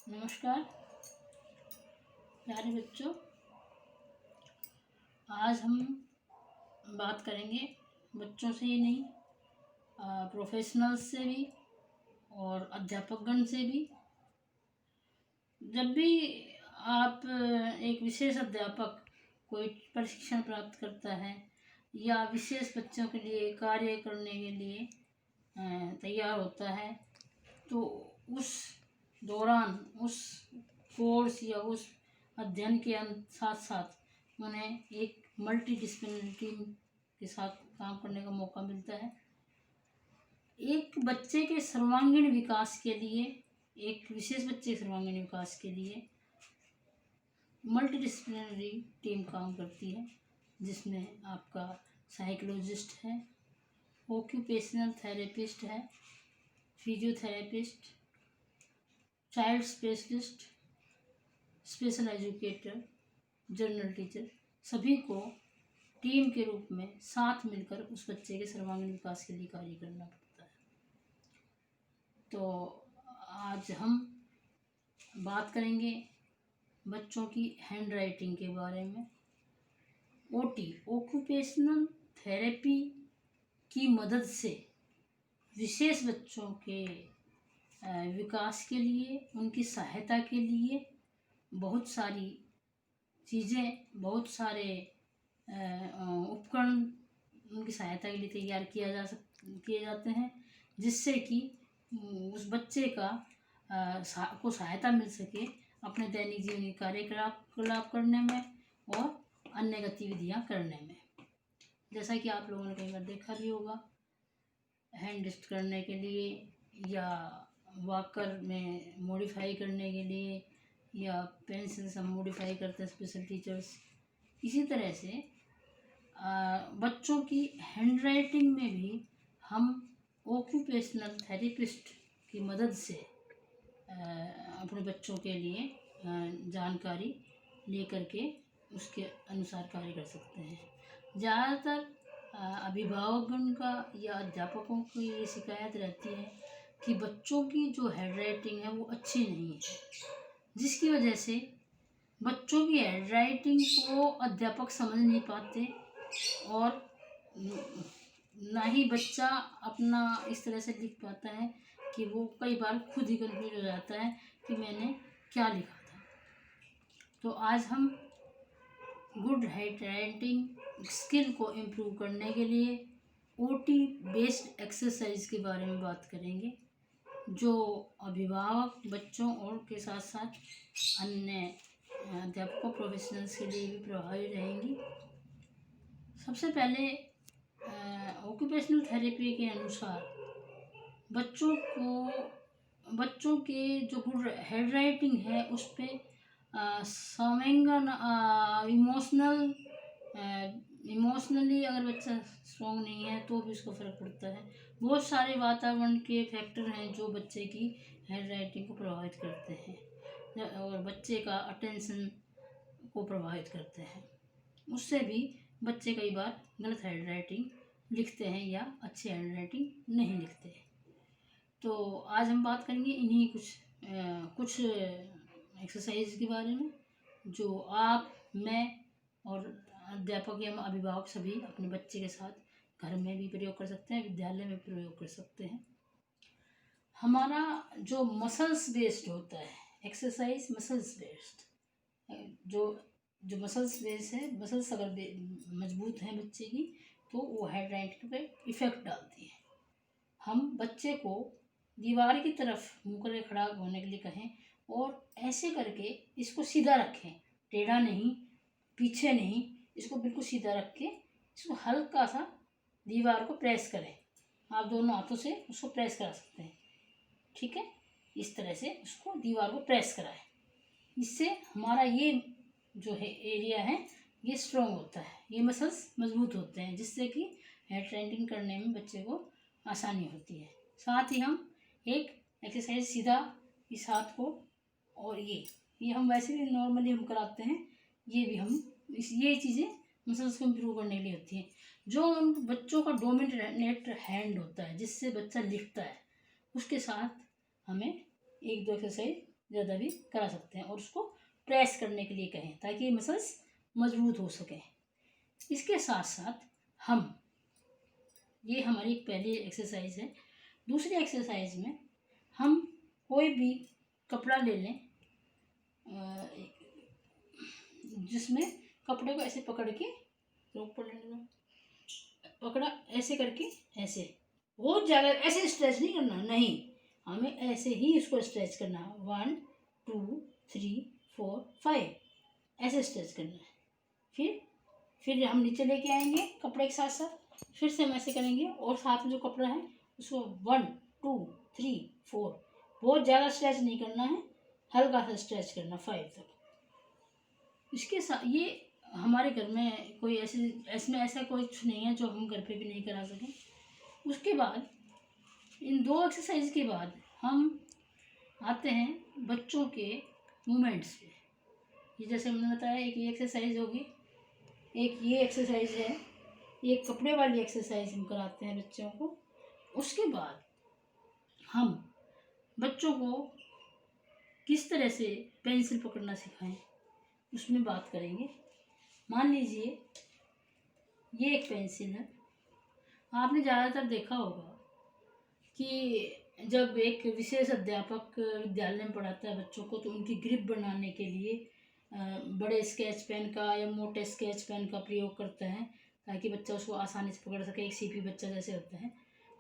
नमस्कार प्यारे बच्चों। आज हम बात करेंगे बच्चों से ही नहीं, प्रोफेशनल्स से भी और अध्यापकगण से भी। जब भी आप एक विशेष अध्यापक कोई प्रशिक्षण प्राप्त करता है या विशेष बच्चों के लिए कार्य करने के लिए तैयार होता है, तो उस दौरान उस कोर्स या उस अध्ययन के साथ साथ उन्हें एक मल्टी डिसिप्लिनरी टीम के साथ काम करने का मौका मिलता है। एक बच्चे के सर्वांगीण विकास के लिए, एक विशेष बच्चे के सर्वांगीण विकास के लिए मल्टी डिसिप्लिनरी टीम काम करती है, जिसमें आपका साइकोलॉजिस्ट है, ऑक्यूपेशनल थेरेपिस्ट है, physiotherapist, child specialist, special educator, general teacher, सभी को टीम के रूप में साथ मिलकर उस बच्चे के सर्वांगीण विकास के लिए कार्य करना पड़ता है। तो आज हम बात करेंगे बच्चों की हैंड राइटिंग के बारे में। ओटी ऑक्यूपेशनल थेरेपी की मदद से विशेष बच्चों के विकास के लिए, उनकी सहायता के लिए बहुत सारी चीज़ें, बहुत सारे उपकरण उनकी सहायता के लिए तैयार किए जाते हैं, जिससे कि उस बच्चे का को सहायता मिल सके अपने दैनिक जीवन के कार्यकलाप करने में और अन्य गतिविधियां करने में। जैसा कि आप लोगों ने कई बार देखा भी होगा, हैंड लिस्ट करने के लिए या वॉकर में मॉडिफाई करने के लिए या पेंसिल से हम मॉडिफाई करते हैं स्पेशल टीचर्स। इसी तरह से बच्चों की हैंड राइटिंग में भी हम ऑक्यूपेशनल थेरेपिस्ट की मदद से अपने बच्चों के लिए जानकारी लेकर के उसके अनुसार कार्य कर सकते हैं। ज़्यादातर अभिभावकगण का या अध्यापकों की ये शिकायत रहती है कि बच्चों की जो हैंड राइटिंग है वो अच्छी नहीं है, जिसकी वजह से बच्चों की हैंड राइटिंग को अध्यापक समझ नहीं पाते और ना ही बच्चा अपना इस तरह से लिख पाता है कि वो कई बार खुद ही कंफ्यूज हो जाता है कि मैंने क्या लिखा था। तो आज हम गुड हैंड राइटिंग स्किल को इम्प्रूव करने के लिए ओटी बेस्ड एक्सरसाइज के बारे में बात करेंगे, जो अभिभावक बच्चों और के साथ साथ अन्य अध्यापकों प्रोफेशनल्स के लिए भी प्रभावी रहेंगी। सबसे पहले ऑक्यूपेशनल थेरेपी के अनुसार बच्चों के जो गुड हैंड राइटिंग है उस पर संवेदन इमोशनली अगर बच्चा स्ट्रॉन्ग नहीं है तो भी उसको फ़र्क पड़ता है। बहुत सारे वातावरण के फैक्टर हैं जो बच्चे की हैंड राइटिंग को प्रभावित करते हैं और बच्चे का अटेंशन को प्रभावित करते हैं। उससे भी बच्चे कई बार गलत हैंड राइटिंग लिखते हैं या अच्छी हैंड राइटिंग नहीं लिखते। तो आज हम बात करेंगे इन्हीं कुछ एक्सरसाइज के बारे में, जो आप, मैं और अध्यापक या अभिभावक सभी अपने बच्चे के साथ घर में भी प्रयोग कर सकते हैं, विद्यालय में प्रयोग कर सकते हैं। हमारा जो मसल्स बेस्ड होता है एक्सरसाइज, मसल्स बेस्ड, जो मसल्स बेस्ड है, मसल्स अगर मजबूत हैं बच्चे की तो वो हैंड राइटिंग पे इफ़ेक्ट डालती है। हम बच्चे को दीवार की तरफ मुँह करके खड़ा होने के लिए कहें और ऐसे करके इसको सीधा रखें, टेढ़ा नहीं, पीछे नहीं, इसको बिल्कुल सीधा रख के इसको हल्का सा दीवार को प्रेस करें। आप दोनों हाथों से उसको प्रेस करा सकते हैं, ठीक है। इस तरह से उसको दीवार को प्रेस कराएं। इससे हमारा ये जो है एरिया है ये स्ट्रॉन्ग होता है, ये मसल्स मजबूत होते हैं, जिससे कि हैंड राइटिंग करने में बच्चे को आसानी होती है। साथ ही हम एक एक्सरसाइज सीधा इस हाथ को और ये हम वैसे भी नॉर्मली हम कराते हैं, ये भी हम ये चीज़ें मसल्स को इम्प्रूव करने के लिए होती हैं। जो उन बच्चों का डोमिनेट हैंड होता है जिससे बच्चा लिखता है, उसके साथ हमें एक दो एक्सरसाइज ज़्यादा भी करा सकते हैं और उसको प्रेस करने के लिए कहें ताकि मसल्स मजबूत हो सकें। इसके साथ साथ ये हमारी एक पहली एक्सरसाइज है। दूसरी एक्सरसाइज में हम कोई भी कपड़ा ले लें जिसमें कपड़े को ऐसे पकड़ के पकड़ा ऐसे करके, ऐसे बहुत ज़्यादा ऐसे स्ट्रेच नहीं करना, नहीं, हमें ऐसे ही इसको स्ट्रेच करना, 1 2 3 4 5 ऐसे स्ट्रेच करना है। फिर हम नीचे लेके आएंगे कपड़े के साथ साथ, फिर से हम ऐसे करेंगे और साथ में जो कपड़ा है उसको 1 2 3 4 बहुत ज़्यादा स्ट्रेच नहीं करना है, हल्का सा स्ट्रेच करना 5 तक। इसके साथ ये हमारे घर में कोई ऐसा कोई कुछ नहीं है जो हम घर पे भी नहीं करा सकें। उसके बाद इन 2 एक्सरसाइज के बाद हम आते हैं बच्चों के मूवमेंट्स पे। ये जैसे हमने बताया, एक ये एक्सरसाइज होगी, एक ये एक्सरसाइज है, ये कपड़े वाली एक्सरसाइज हम कराते हैं बच्चों को। उसके बाद हम बच्चों को किस तरह से पेंसिल पकड़ना सिखाएं उसमें बात करेंगे। मान लीजिए ये एक पेंसिल है। आपने ज़्यादातर देखा होगा कि जब एक विशेष अध्यापक विद्यालय में पढ़ाता है बच्चों को तो उनकी ग्रिप बनाने के लिए बड़े स्केच पेन का या मोटे स्केच पेन का प्रयोग करता है ताकि बच्चा उसको आसानी से पकड़ सके, एक सीपी बच्चा जैसे होता है।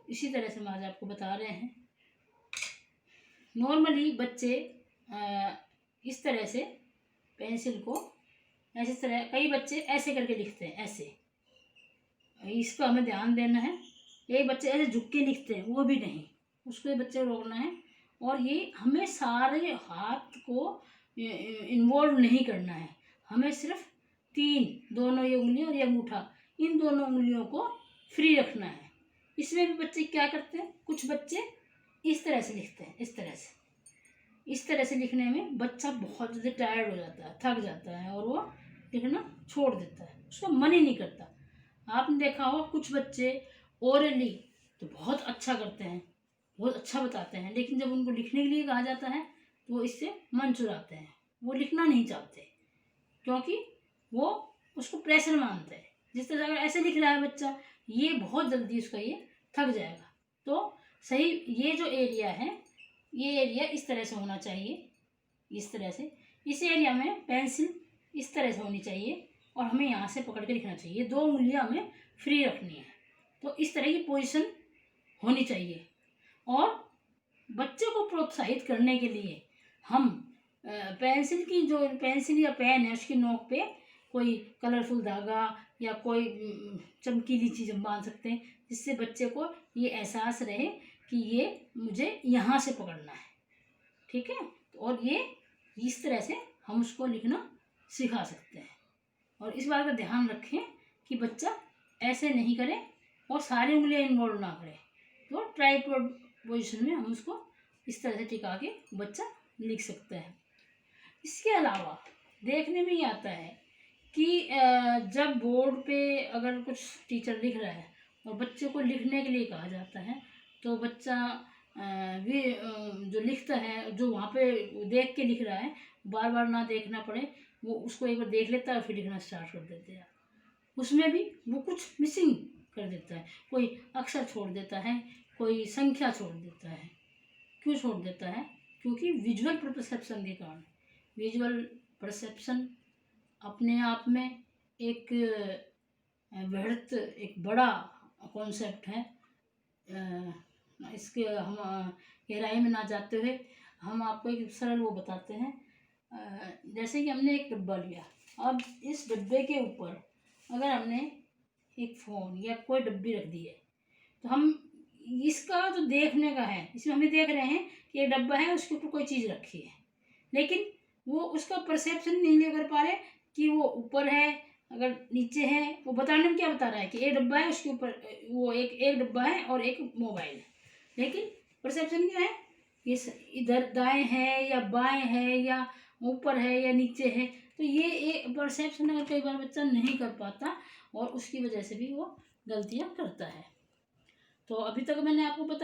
इसी तरह से हम आज आपको बता रहे हैं। नॉर्मली बच्चे इस तरह से पेंसिल को ऐसे तरह, कई बच्चे ऐसे करके लिखते हैं, ऐसे, इस पर हमें ध्यान देना है। एक बच्चे ऐसे झुक के लिखते हैं, वो भी नहीं, उसको बच्चे रोकना है। और ये हमें सारे हाथ को इन्वॉल्व नहीं करना है, हमें सिर्फ 3 दोनों ये उंगलियां और ये अंगूठा, इन दोनों उंगलियों को फ्री रखना है। इसमें भी बच्चे क्या करते हैं, कुछ बच्चे इस तरह से लिखते हैं, इस तरह से लिखने में बच्चा बहुत ज़्यादा टायर्ड हो जाता है, थक जाता है और वो लिखना छोड़ देता है, उसका मन ही नहीं करता। आपने देखा होगा कुछ बच्चे ओरली तो बहुत अच्छा करते हैं, बहुत अच्छा बताते हैं, लेकिन जब उनको लिखने के लिए कहा जाता है तो वो इससे मन चुराते हैं, वो लिखना नहीं चाहते क्योंकि वो उसको प्रेशर मानते हैं। जिस तरह अगर ऐसे लिख रहा है बच्चा, ये बहुत जल्दी उसका ये थक जाएगा। तो सही ये जो एरिया है, ये एरिया इस तरह से होना चाहिए, इस तरह से। इस एरिया में पेंसिल इस तरह से होनी चाहिए और हमें यहाँ से पकड़ के लिखना चाहिए। 2 उंगलियाँ हमें फ्री रखनी है, तो इस तरह की पोजीशन होनी चाहिए। और बच्चे को प्रोत्साहित करने के लिए हम पेंसिल या पेन है उसकी नोक पे कोई कलरफुल धागा या कोई चमकीली चीज़ हम बांध सकते हैं, जिससे बच्चे को ये एहसास रहे कि ये मुझे यहाँ से पकड़ना है, ठीक है। और ये इस तरह से हम उसको लिखना सिखा सकते हैं। और इस बात का ध्यान रखें कि बच्चा ऐसे नहीं करे और सारी उंगलियां इन्वॉल्व ना करे। तो ट्राइपॉड पोजीशन में हम उसको इस तरह से टिका के बच्चा लिख सकता है। इसके अलावा देखने में ही आता है कि जब बोर्ड पे अगर कुछ टीचर लिख रहा है और बच्चे को लिखने के लिए कहा जाता है तो बच्चा भी जो लिखता है, जो वहाँ पे देख के लिख रहा है, बार बार ना देखना पड़े, वो उसको एक बार देख लेता है और फिर लिखना स्टार्ट कर देते हैं। उसमें भी वो कुछ मिसिंग कर देता है, कोई अक्षर छोड़ देता है, कोई संख्या छोड़ देता है। क्यों छोड़ देता है? क्योंकि विजुअल परसेप्शन के कारण। विजुअल परसेप्शन अपने आप में एक बृहत, एक बड़ा कॉन्सेप्ट है। इसके हम गहराई में ना जाते हुए हम आपको एक सरल वो बताते हैं। जैसे कि हमने एक डब्बा लिया, अब इस डब्बे के ऊपर अगर हमने एक फ़ोन या कोई डब्बी रख दी है तो हम इसका जो देखने का है, इसमें हमें देख रहे हैं कि ये डब्बा है, उसके ऊपर कोई चीज़ रखी है, लेकिन वो उसका परसेप्शन नहीं ले कर पा रहे कि वो ऊपर है, अगर नीचे है। वो बताने में क्या बता रहा है कि एक डब्बा है, उसके ऊपर वो एक डब्बा है और एक मोबाइल है, लेकिन परसेप्शन क्या है, ये इधर दाएं है या बाएं है या ऊपर है या नीचे है। तो ये एक परसेप्शन अगर कई बार बच्चा नहीं कर पाता और उसकी वजह से भी वो गलतियाँ करता है। तो अभी तक मैंने आपको बताया।